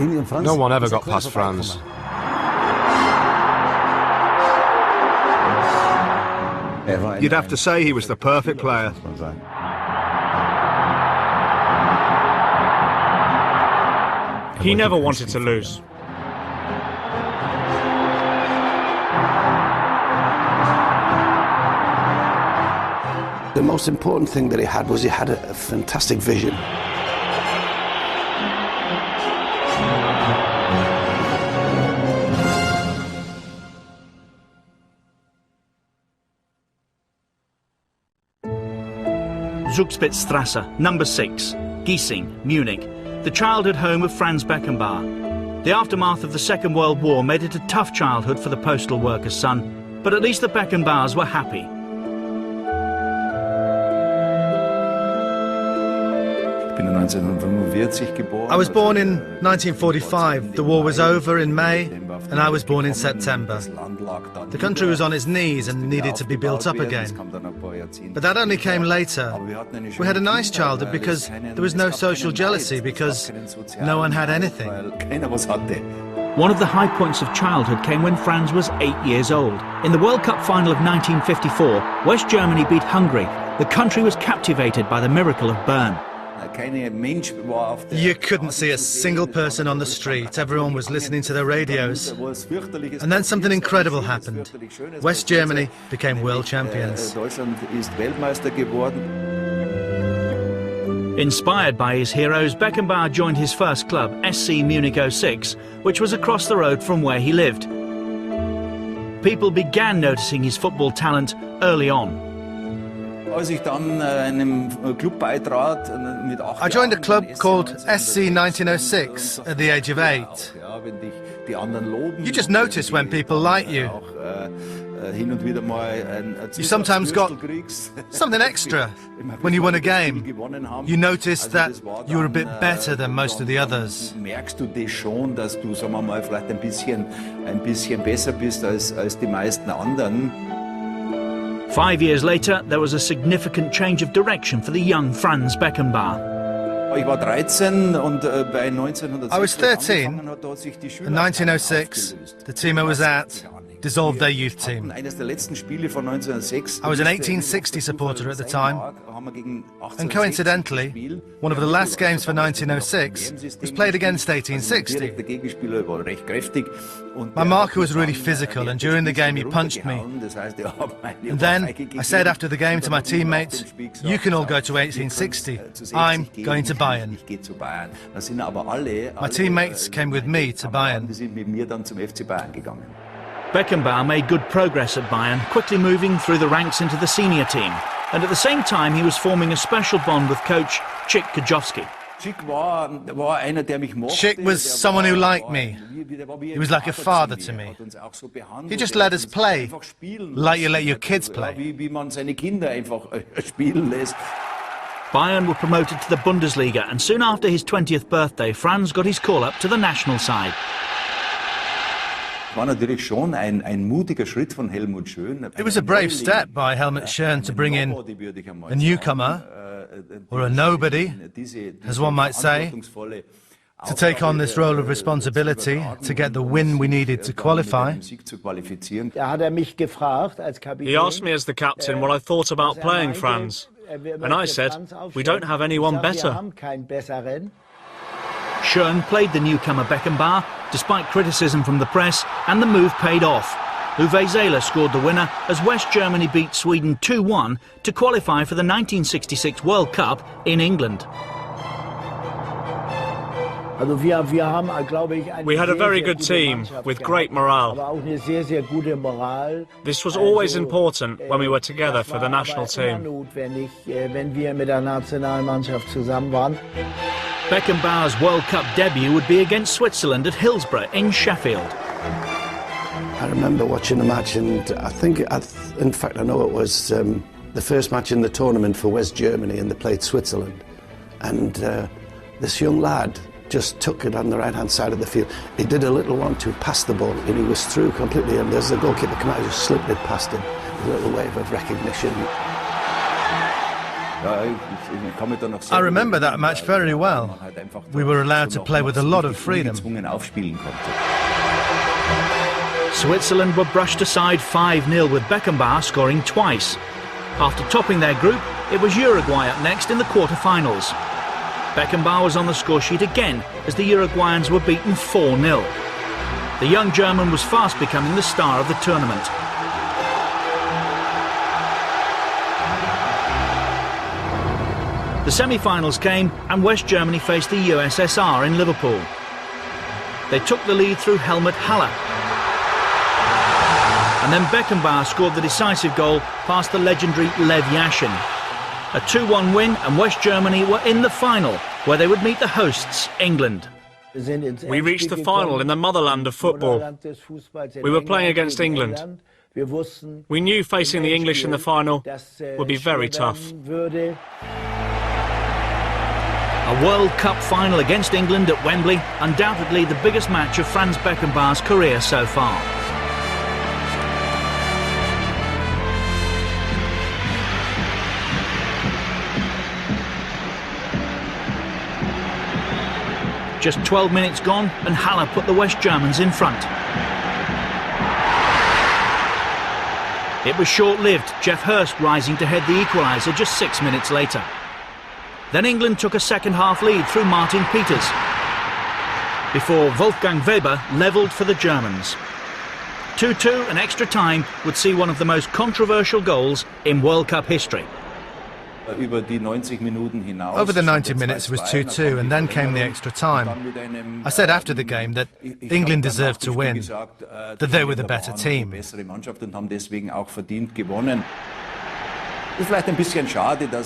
No one ever got past Franz. You'd have to say he was the perfect player. He never wanted to lose. The most important thing that he had was he had a fantastic vision. Zugspitzstrasse, number 6, Giesing, Munich, the childhood home of Franz Beckenbauer. The aftermath of the Second World War made it a tough childhood for the postal worker's son, but at least the Beckenbauers were happy. I was born in 1945. The war was over in May, and I was born in September. The country was on its knees and needed to be built up again. But that only came later. We had a nice childhood because there was no social jealousy, because no one had anything. One of the high points of childhood came when Franz was 8 years old. In the World Cup final of 1954, West Germany beat Hungary. The country was captivated by the miracle of Bern. You couldn't see a single person on the street. Everyone was listening to their radios. And then something incredible happened. West Germany became world champions. Inspired by his heroes, Beckenbauer joined his first club, SC Munich 06, which was across the road from where he lived. People began noticing his football talent early on. I joined a club called SC 1906 at the age of 8. You just notice when people like you. You sometimes got something extra when you won a game. You noticed that you were a bit better than most of the others. 5 years later, there was a significant change of direction for the young Franz Beckenbauer. I was 13. In 1906, the team I was at dissolved their youth team. I was an 1860 supporter at the time, and coincidentally, one of the last games for 1906 was played against 1860. My marker was really physical, and during the game he punched me. And then I said after the game to my teammates, "You can all go to 1860, I'm going to Bayern." My teammates came with me to Bayern. Beckenbauer made good progress at Bayern, quickly moving through the ranks into the senior team. And at the same time, he was forming a special bond with coach Chick Kajowski. Chick was someone who liked me. He was like a father to me. He just let us play, like you let your kids play. Bayern were promoted to the Bundesliga, and soon after his 20th birthday, Franz got his call-up to the national side. It was a brave step by Helmut Schön to bring in a newcomer, or a nobody, as one might say, to take on this role of responsibility to get the win we needed to qualify. He asked me as the captain what I thought about playing Franz, and I said, we don't have anyone better. Schön played the newcomer Beckenbauer, despite criticism from the press, and the move paid off. Uwe Seeler scored the winner as West Germany beat Sweden 2-1 to qualify for the 1966 World Cup in England. We had a very good team, with great morale. This was always important when we were together for the national team. Beckenbauer's World Cup debut would be against Switzerland at Hillsborough in Sheffield. I remember watching the match, and I think, in fact, I know it was the first match in the tournament for West Germany, and they played Switzerland. And this young lad just took it on the right-hand side of the field. He did a little 1-2, passed the ball, and he was through completely, and there's the goalkeeper come out, just slipped it past him, a little wave of recognition. I remember that match very well. We were allowed to play with a lot of freedom. Switzerland were brushed aside 5-0 with Beckenbauer scoring twice. After topping their group, it was Uruguay up next in the quarter-finals. Beckenbauer was on the scoresheet again as the Uruguayans were beaten 4-0. The young German was fast becoming the star of the tournament. The semi-finals came and West Germany faced the USSR in Liverpool. They took the lead through Helmut Haller. And then Beckenbauer scored the decisive goal past the legendary Lev Yashin. A 2-1 win and West Germany were in the final, where they would meet the hosts, England. We reached the final in the motherland of football. We were playing against England. We knew facing the English in the final would be very tough. A World Cup final against England at Wembley, undoubtedly the biggest match of Franz Beckenbauer's career so far. Just 12 minutes gone and Haller put the West Germans in front. It was short-lived, Jeff Hurst rising to head the equaliser just 6 minutes later. Then England took a second-half lead through Martin Peters, before Wolfgang Weber levelled for the Germans. 2-2 and extra time would see one of the most controversial goals in World Cup history. Over the 90 minutes it was 2-2 and then came the extra time. I said after the game that England deserved to win, that they were the better team.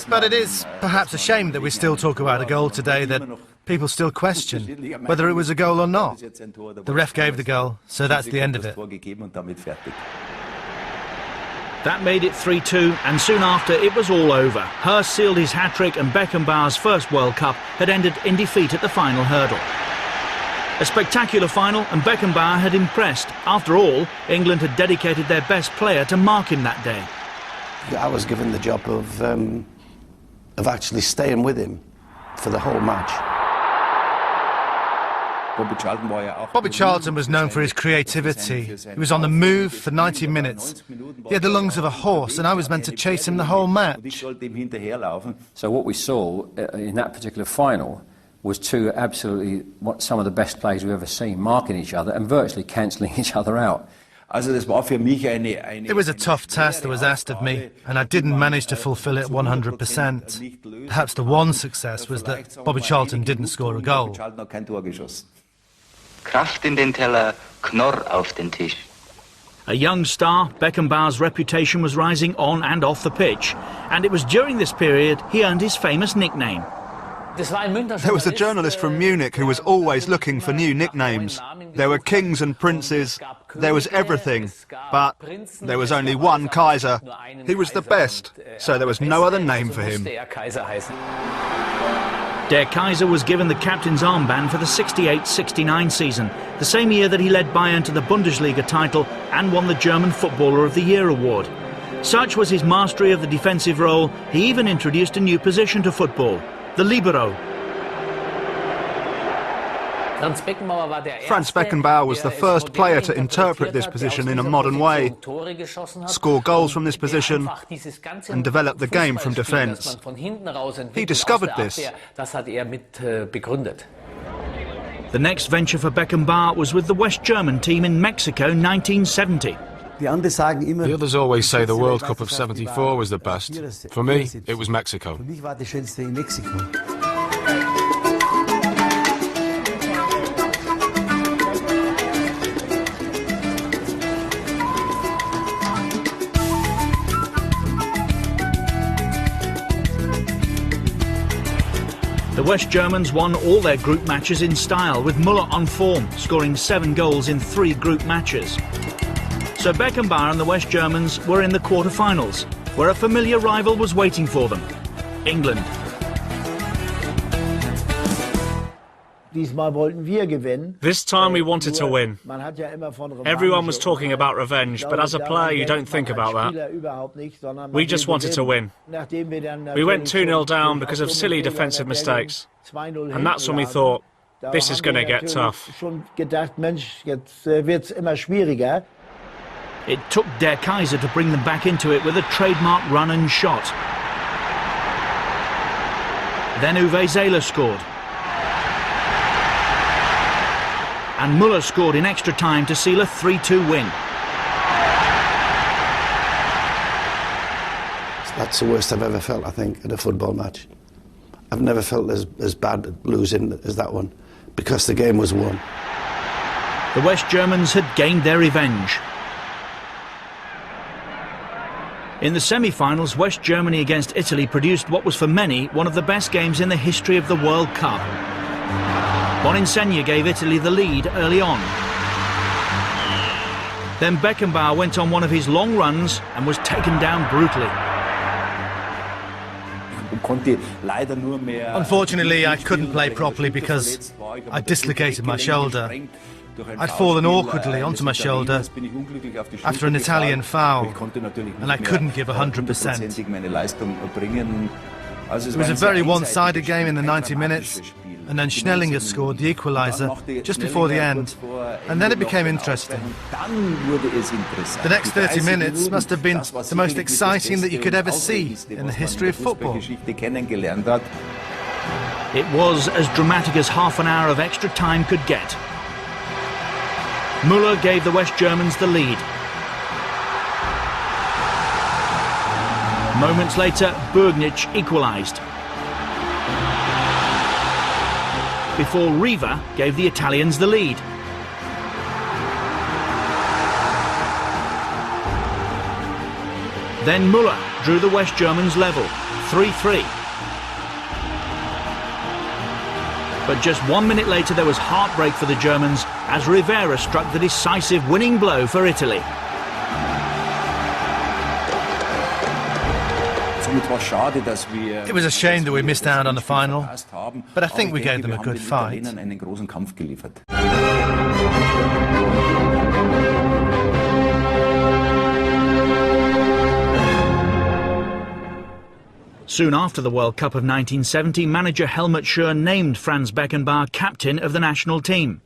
But it is perhaps a shame that we still talk about a goal today that people still question whether it was a goal or not. The ref gave the goal, so that's the end of it. That made it 3-2, and soon after it was all over. Hurst sealed his hat-trick and Beckenbauer's first World Cup had ended in defeat at the final hurdle. A spectacular final, and Beckenbauer had impressed. After all, England had dedicated their best player to mark him that day. I was given the job of actually staying with him for the whole match. Bobby Charlton was known for his creativity. He was on the move for 90 minutes. He had the lungs of a horse, and I was meant to chase him the whole match. So what we saw in that particular final was two absolutely some of the best players we've ever seen, marking each other and virtually cancelling each other out. It was a tough task that was asked of me, and I didn't manage to fulfil it 100%. Perhaps the one success was that Bobby Charlton didn't score a goal. Kraft in den Teller, Knorr auf den Tisch. A young star, Beckenbauer's reputation was rising on and off the pitch, and it was during this period he earned his famous nickname. There was a journalist from Munich who was always looking for new nicknames. There were kings and princes, there was everything, but there was only one Kaiser. He was the best, so there was no other name for him. Der Kaiser was given the captain's armband for the 68-69 season, the same year that he led Bayern to the Bundesliga title and won the German Footballer of the Year award. Such was his mastery of the defensive role, he even introduced a new position to football, the libero. Franz Beckenbauer was the first player to interpret this position in a modern way, score goals from this position and develop the game from defence. He discovered this. The next venture for Beckenbauer was with the West German team in Mexico 1970. The others always say the World Cup of '74 was the best. For me, it was Mexico. The West Germans won all their group matches in style, with Müller on form, scoring 7 goals in 3 group matches. So Beckenbauer and the West Germans were in the quarter-finals, where a familiar rival was waiting for them, England. This time we wanted to win. Everyone was talking about revenge, but as a player you don't think about that. We just wanted to win. We went 2-0 down because of silly defensive mistakes. And that's when we thought, this is going to get tough. It took Der Kaiser to bring them back into it with a trademark run and shot. Then Uwe Seeler scored. And Müller scored in extra time to seal a 3-2 win. That's the worst I've ever felt, I think, at a football match. I've never felt as bad losing as that one, because the game was won. The West Germans had gained their revenge. In the semi-finals, West Germany against Italy produced what was for many one of the best games in the history of the World Cup. Boninsegna gave Italy the lead early on. Then Beckenbauer went on one of his long runs and was taken down brutally. Unfortunately, I couldn't play properly because I dislocated my shoulder. I'd fallen awkwardly onto my shoulder after an Italian foul, and I couldn't give 100%. It was a very one-sided game in the 90 minutes, and then Schnellinger scored the equaliser just before the end, and then it became interesting. The next 30 minutes must have been the most exciting that you could ever see in the history of football. It was as dramatic as half an hour of extra time could get. Müller gave the West Germans the lead. Moments later, Burgnic equalised. Before Riva gave the Italians the lead. Then Müller drew the West Germans level, 3-3. But just 1 minute later there was heartbreak for the Germans as Rivera struck the decisive winning blow for Italy. It was a shame that we missed out on the final, but I think we gave them a good fight. Soon after the World Cup of 1970, manager Helmut Schön named Franz Beckenbauer captain of the national team.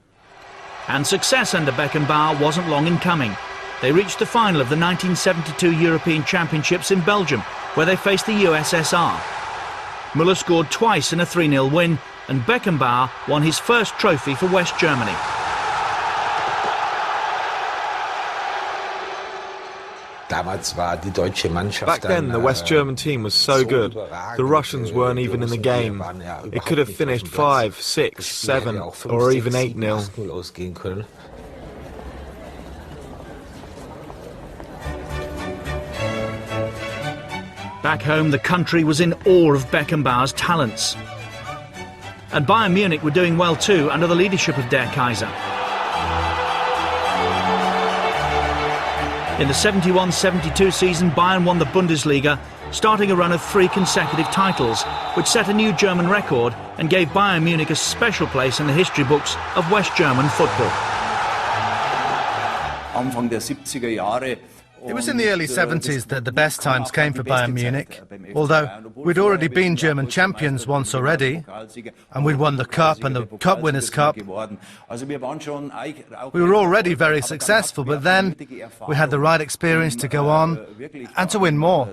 And success under Beckenbauer wasn't long in coming. They reached the final of the 1972 European Championships in Belgium, where they faced the USSR. Müller scored twice in a 3-0 win, and Beckenbauer won his first trophy for West Germany. Back then, the West German team was so good. The Russians weren't even in the game. It could have finished 5, 6, 7, or even 8-0. Back home, the country was in awe of Beckenbauer's talents. And Bayern Munich were doing well too under the leadership of Der Kaiser. In the 71-72 season, Bayern won the Bundesliga, starting a run of 3 consecutive titles, which set a new German record and gave Bayern Munich a special place in the history books of West German football. It was in the early 70s that the best times came for Bayern Munich, although we'd already been German champions once already, and we'd won the Cup and the Cup Winners' Cup. We were already very successful, but then we had the right experience to go on and to win more.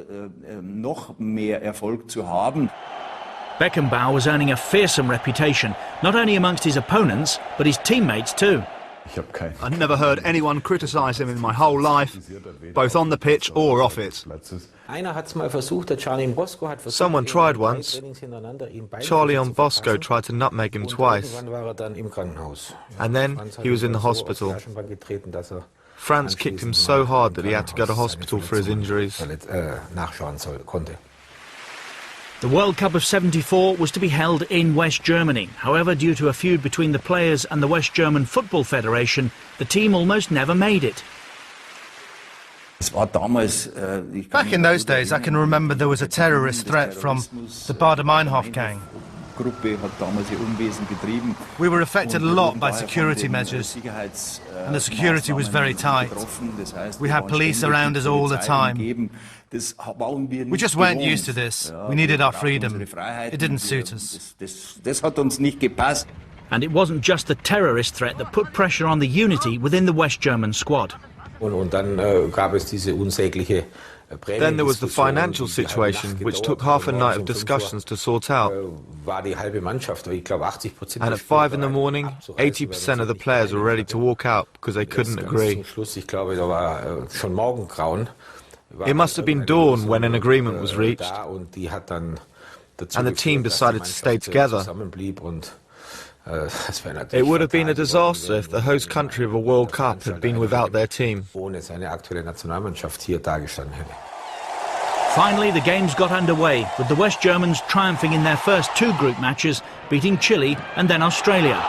Beckenbauer was earning a fearsome reputation, not only amongst his opponents, but his teammates too. I never heard anyone criticise him in my whole life, both on the pitch or off it. Someone tried once. Charlie on Bosco tried to nutmeg him twice. And then he was in the hospital. Franz kicked him so hard that he had to go to hospital for his injuries. The World Cup of '74 was to be held in West Germany. However, due to a feud between the players and the West German Football Federation, the team almost never made it. Back in those days, I can remember there was a terrorist threat from the Baader-Meinhof gang. We were affected a lot by security measures, and the security was very tight. We had police around us all the time. We just weren't used to this. We needed our freedom. It didn't suit us. And it wasn't just the terrorist threat that put pressure on the unity within the West German squad. Then there was the financial situation, which took half a night of discussions to sort out. And at 5 in the morning, 80% of the players were ready to walk out because they couldn't agree. It must have been dawn when an agreement was reached, and the team decided to stay together. It would have been a disaster if the host country of a World Cup had been without their team. Finally, the games got underway, with the West Germans triumphing in their first 2 group matches, beating Chile and then Australia.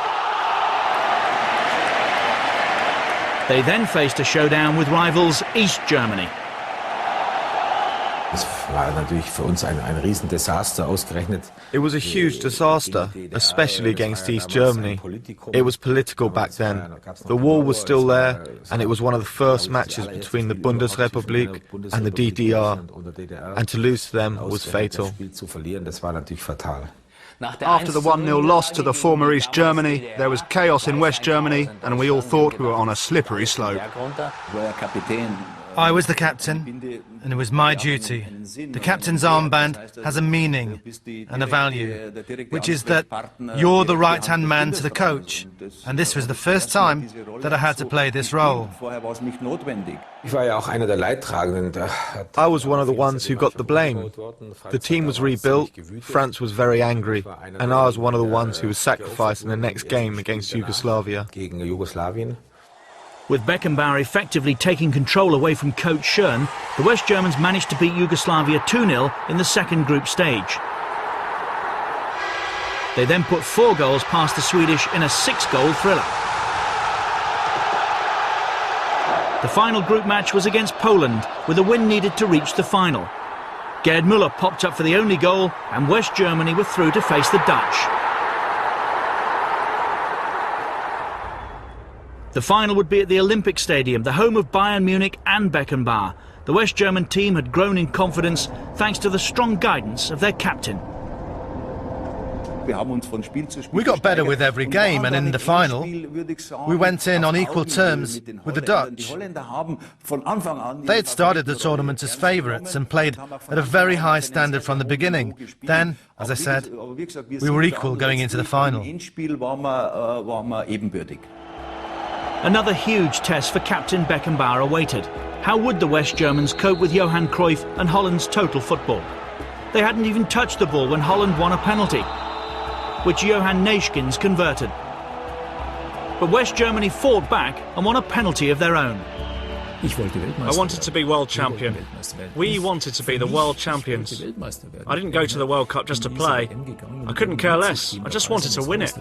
They then faced a showdown with rivals East Germany. It was a huge disaster, especially against East Germany. It was political back then. The war was still there, and it was one of the first matches between the Bundesrepublik and the DDR, and to lose to them was fatal. After the 1-0 loss to the former East Germany, there was chaos in West Germany, and we all thought we were on a slippery slope. I was the captain, and it was my duty. The captain's armband has a meaning and a value, which is that you're the right-hand man to the coach, and this was the first time that I had to play this role. I was one of the ones who got the blame. The team was rebuilt, Franz was very angry, and I was one of the ones who was sacrificed in the next game against Yugoslavia. With Beckenbauer effectively taking control away from coach Schön, the West Germans managed to beat Yugoslavia 2-0 in the second group stage. They then put 4 goals past the Swedish in a 6-goal thriller. The final group match was against Poland, with a win needed to reach the final. Gerd Müller popped up for the only goal, and West Germany were through to face the Dutch. The final would be at the Olympic Stadium, the home of Bayern Munich and Beckenbauer. The West German team had grown in confidence thanks to the strong guidance of their captain. We got better with every game, and in the final, we went in on equal terms with the Dutch. They had started the tournament as favourites and played at a very high standard from the beginning. Then, as I said, we were equal going into the final. Another huge test for Captain Beckenbauer awaited. How would the West Germans cope with Johan Cruyff and Holland's total football? They hadn't even touched the ball when Holland won a penalty, which Johan Neeskens converted. But West Germany fought back and won a penalty of their own. I wanted to be world champion. We wanted to be the world champions. I didn't go to the World Cup just to play. I couldn't care less. I just wanted to win it.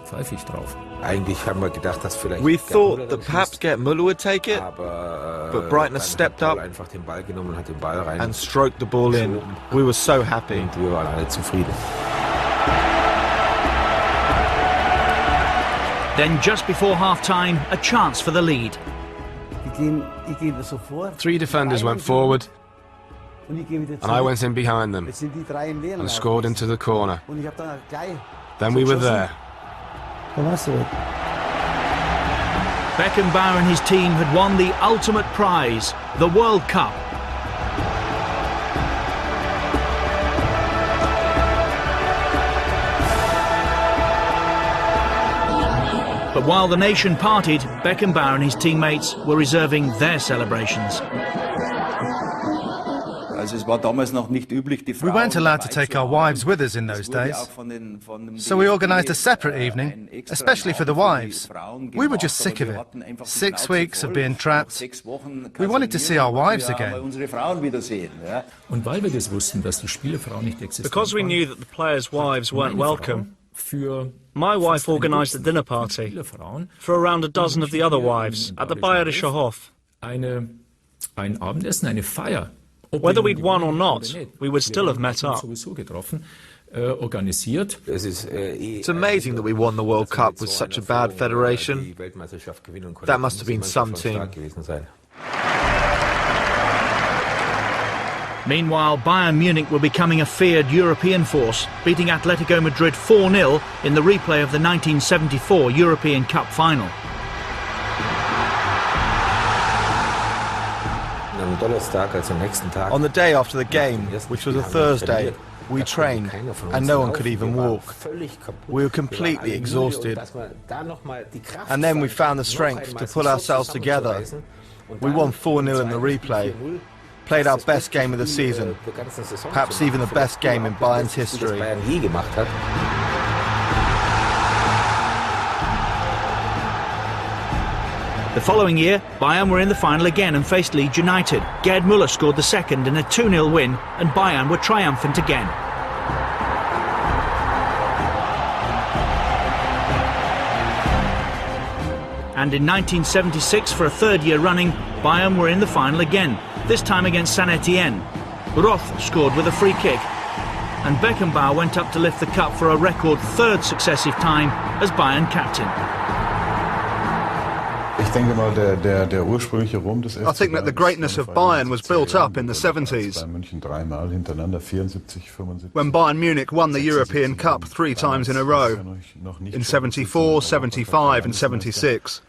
We thought that perhaps Gerd Müller would take it, but Breitner stepped up and stroked the ball in. We were so happy. Then just before half-time, a chance for the lead. 3 defenders went forward, and I went in behind them and scored into the corner. Then we were there. Beckenbauer and his team had won the ultimate prize, the World Cup. But while the nation partied, Beckenbauer and his teammates were reserving their celebrations. We weren't allowed to take our wives with us in those days, so we organised a separate evening, especially for the wives. We were just sick of it. 6 weeks of being trapped. We wanted to see our wives again. Because we knew that the players' wives weren't welcome, my wife organised a dinner party for around a dozen of the other wives at the Bayerischer Hof. Whether we'd won or not, we would still have met up. organisiert. It's amazing that we won the World Cup with such a bad federation. That must have been some team. Meanwhile, Bayern Munich were becoming a feared European force, beating Atletico Madrid 4-0 in the replay of the 1974 European Cup final. On the day after the game, which was a Thursday, we trained and no one could even walk. We were completely exhausted. And then we found the strength to pull ourselves together. We won 4-0 in the replay. Played our best game of the season, perhaps even the best game in Bayern's history. The following year, Bayern were in the final again and faced Leeds United. Gerd Müller scored the second in a 2-0 win, and Bayern were triumphant again. And in 1976, for a third year running, Bayern were in the final again, this time against Saint Etienne. Roth scored with a free kick, and Beckenbauer went up to lift the cup for a record third successive time as Bayern captain. I think that the greatness of Bayern was built up in the 70s, when Bayern Munich won the European Cup 3 times in a row, in 74, 75 and 76.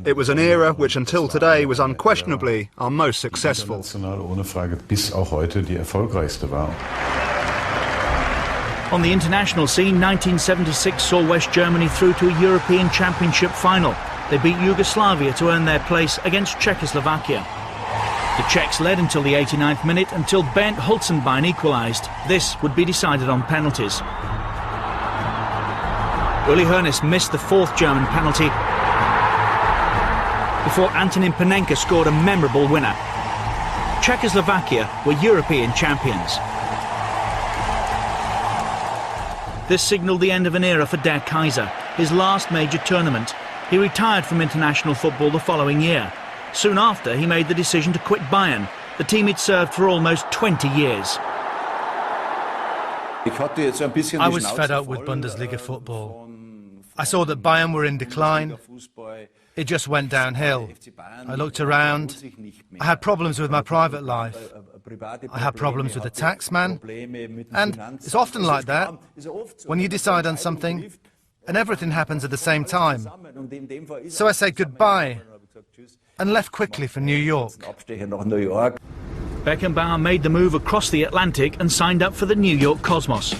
It was an era which until today was unquestionably our most successful. On the international scene, 1976 saw West Germany through to a European Championship final. They beat Yugoslavia to earn their place against Czechoslovakia. The Czechs led until the 89th minute, until Bernd Holzenbein equalised. This would be decided on penalties. Uli Hoeneß missed the 4th German penalty before Antonin Panenka scored a memorable winner. Czechoslovakia were European champions. This signalled the end of an era for Der Kaiser, his last major tournament. He retired from international football the following year. Soon after, he made the decision to quit Bayern, the team he'd served for almost 20 years. I was fed up with Bundesliga football. I saw that Bayern were in decline. It just went downhill. I looked around. I had problems with my private life. I had problems with the taxman. And it's often like that. When you decide on something, and everything happens at the same time. So I said goodbye and left quickly for New York. Beckenbauer made the move across the Atlantic and signed up for the New York Cosmos.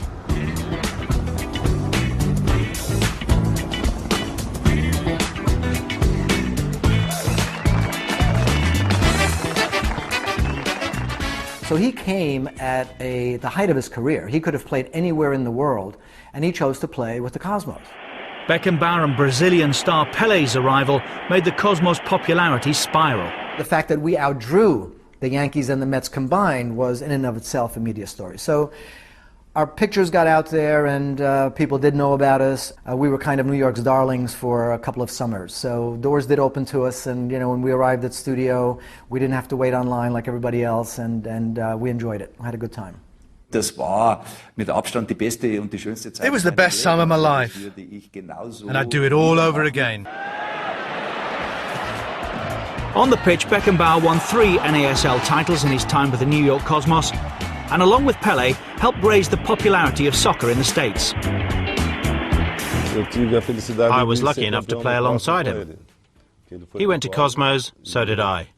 So he came at the height of his career. He could have played anywhere in the world, and he chose to play with the Cosmos. Beckenbauer and Brazilian star Pelé's arrival made the Cosmos' popularity spiral. The fact that we outdrew the Yankees and the Mets combined was in and of itself a media story. So our pictures got out there and people did know about us. We were kind of New York's darlings for a couple of summers. So doors did open to us, and you know, when we arrived at studio, we didn't have to wait online like everybody else, and we enjoyed it. I had a good time. It was the best time of my life, and I'd do it all over again. On the pitch, Beckenbauer won 3 NASL titles in his time with the New York Cosmos, and along with Pelé, helped raise the popularity of soccer in the States. I was lucky enough to play alongside him. He went to Cosmos, so did I.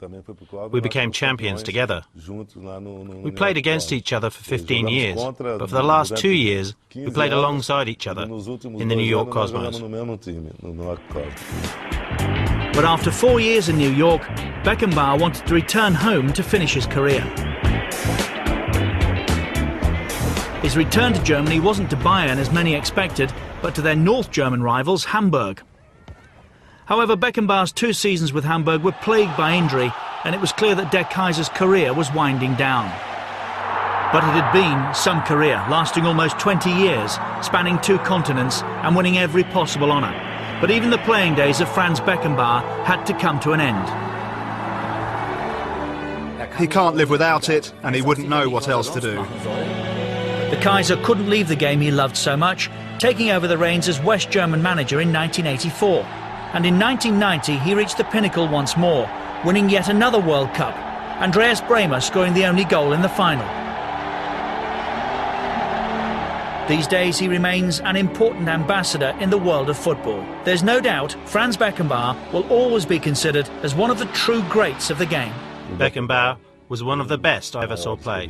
We became champions together. We played against each other for 15 years, but for the last 2 years, we played alongside each other in the New York Cosmos. But after 4 years in New York, Beckenbauer wanted to return home to finish his career. His return to Germany wasn't to Bayern as many expected, but to their North German rivals, Hamburg. However, Beckenbauer's 2 seasons with Hamburg were plagued by injury, and it was clear that Der Kaiser's career was winding down. But it had been some career, lasting almost 20 years, spanning 2 continents and winning every possible honour. But even the playing days of Franz Beckenbauer had to come to an end. He can't live without it, and he wouldn't know what else to do. The Kaiser couldn't leave the game he loved so much, taking over the reins as West German manager in 1984. And in 1990 he reached the pinnacle once more, winning yet another World Cup, Andreas Bremer scoring the only goal in the final. These days he remains an important ambassador in the world of football. There's no doubt Franz Beckenbauer will always be considered as one of the true greats of the game. Beckenbauer was one of the best I ever saw play.